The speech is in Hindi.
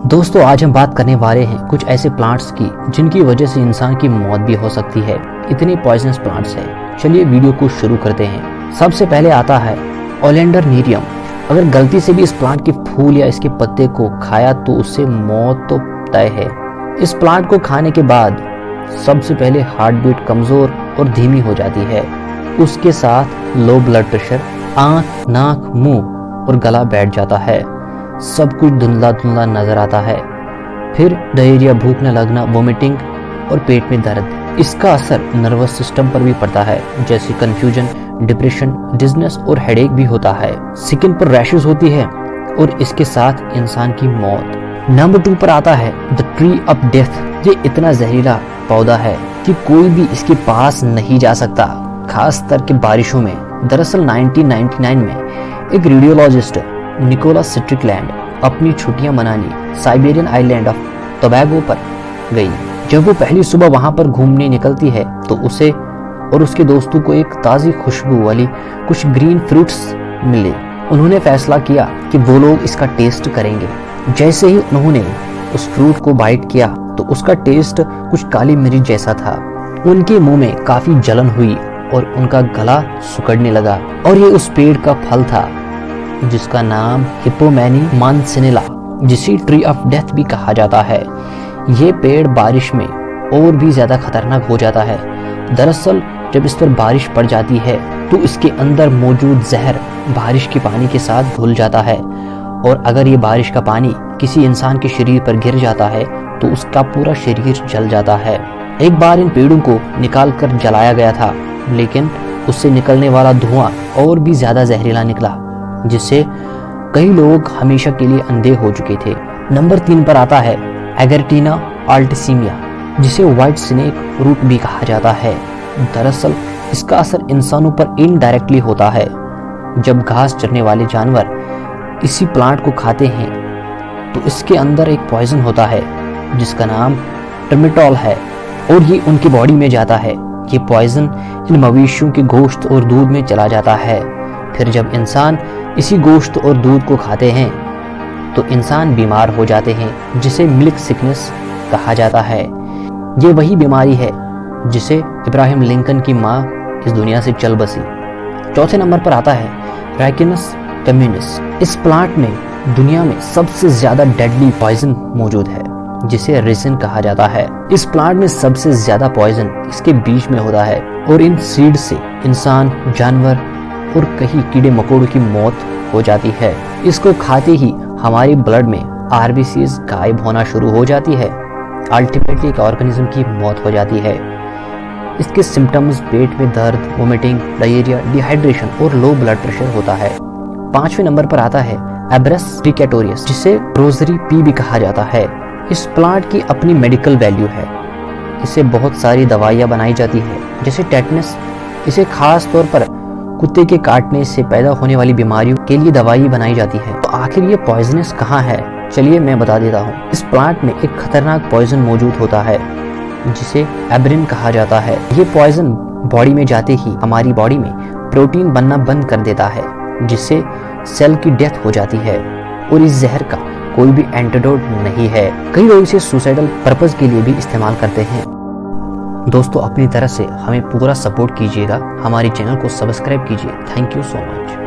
दोस्तों आज हम बात करने वाले हैं कुछ ऐसे प्लांट्स की जिनकी वजह से इंसान की मौत भी हो सकती है। इतने पॉइजनस प्लांट्स हैं। चलिए वीडियो को शुरू करते हैं। सबसे पहले आता है ओलियंडर नीरियम। अगर गलती से भी इस प्लांट के फूल या इसके पत्ते को खाया तो उससे मौत तो तय है। इस प्लांट को खाने के बाद सबसे पहले हार्ट बीट कमजोर और धीमी हो जाती है। उसके साथ लो ब्लड प्रेशर, आंख, नाक, मुंह और गला बैठ जाता है। सब कुछ धुंधला धुंधला नजर आता है। फिर डायरिया, भूख न लगना, वोमिटिंग और पेट में दर्द। इसका असर नर्वस सिस्टम पर भी पड़ता है, जैसे कंफ्यूजन, डिप्रेशन, डिजनेस और हेडेक भी होता है। स्किन पर रैशेस होती है और इसके साथ इंसान की मौत। नंबर 2 पर आता है द ट्री ऑफ डेथ। ये इतना जहरीला पौधा है कि कोई भी इसके पास नहीं जा सकता, खास करके बारिशों में। दरअसल 1999 में एक रेडियोलॉजिस्ट निकोलस स्ट्रिकलैंड अपनी छुट्टियां मनाने साइबेरियन आइलैंड ऑफ टोबैगो पर गई। जब वो पहली सुबह वहां पर घूमने निकलती है तो उसे और उसके दोस्तों को एक ताज़ी खुशबू वाली कुछ ग्रीन फ्रूट्स मिले। उन्होंने फैसला किया कि वो लोग इसका टेस्ट करेंगे। जैसे ही उन्होंने उस फ्रूट को बाइट किया तो उसका टेस्ट कुछ काली मिर्च जैसा था। उनके मुंह में काफी जलन हुई और उनका गला सुकड़ने लगा। और ये उस पेड़ का फल था जिसका नाम हिप्पोमेनी मानसिनेला, जिसे ट्री ऑफ डेथ भी कहा जाता है। ये पेड़ बारिश में और भी ज्यादा खतरनाक हो जाता है। दरअसल जब इस पर बारिश पड़ जाती है तो इसके अंदर मौजूद जहर बारिश के पानी के साथ घुल जाता है, और अगर ये बारिश का पानी किसी इंसान के शरीर पर गिर जाता है तो उसका पूरा शरीर जल जाता है। एक बार इन पेड़ों को निकाल कर जलाया गया था, लेकिन उससे निकलने वाला धुआं और भी ज्यादा जहरीला निकला, जिससे कई लोग हमेशा के लिए अंधे हो चुके थे। नंबर 3 पर आता है एगर्टीना अल्टिसिमिया, जिसे व्हाइट स्नेक रूट भी कहा जाता है। दरअसल इसका असर इंसानों पर इनडायरेक्टली होता है। जब घास चरने वाले जानवर इसी प्लांट को खाते हैं तो इसके अंदर एक पॉइजन होता है जिसका नाम ट्रिमेटॉल है, और ये उनकी बॉडी में जाता है। ये पॉइजन इन मवेशियों के गोश्त और दूध में चला जाता है। फिर जब इंसान इसी गोश्त और दूध को खाते हैं तो इंसान बीमार हो जाते हैं, जिसे मिल्क सिकनेस कहा जाता है। ये वही बीमारी है जिसे इब्राहिम लिंकन की माँ इस दुनिया से चल बसी। चौथे नंबर पर आता है राइकिनस कम्युनिस। इस प्लांट में दुनिया में सबसे ज्यादा डेडली पॉइजन मौजूद है, जिसे रेजिन कहा जाता है। इस प्लांट में सबसे ज्यादा पॉइजन इसके बीज में होता है, और इन सीड से इंसान, जानवर और कई कीड़े मकोड़ों की मौत हो जाती है। इसको खाते ही हमारे ब्लड में आरबीसीज गायब होना शुरू हो जाती है। अल्टीमेटली एक ऑर्गेनिज्म की मौत हो जाती है। इसके सिम्टम्स पेट में दर्द, वोमिटिंग, डायरिया, डिहाइड्रेशन और लो ब्लड प्रेशर होता है। 5वें नंबर पर आता है एब्रस डिकेटोरियस, जिसे रोजरी पी भी कहा जाता है। इस प्लांट की अपनी मेडिकल वैल्यू है। इससे बहुत सारी दवाइयाँ बनाई जाती है, जैसे टेटनस। इसे खास तौर पर कुत्ते के काटने से पैदा होने वाली बीमारियों के लिए दवाई बनाई जाती है। तो आखिर ये पॉइजनस कहाँ है? चलिए मैं बता देता हूँ। इस प्लांट में एक खतरनाक पॉइजन मौजूद होता है जिसे एब्रिन कहा जाता है। ये पॉइजन बॉडी में जाते ही हमारी बॉडी में प्रोटीन बनना बंद कर देता है, जिससे सेल की डेथ हो जाती है। और इस जहर का कोई भी एंटीडोट नहीं है। कई लोग इसे सुसाइडल पर्पज के लिए भी इस्तेमाल करते हैं। दोस्तों अपनी तरफ से हमें पूरा सपोर्ट कीजिएगा, हमारे चैनल को सब्सक्राइब कीजिए। Thank you so much.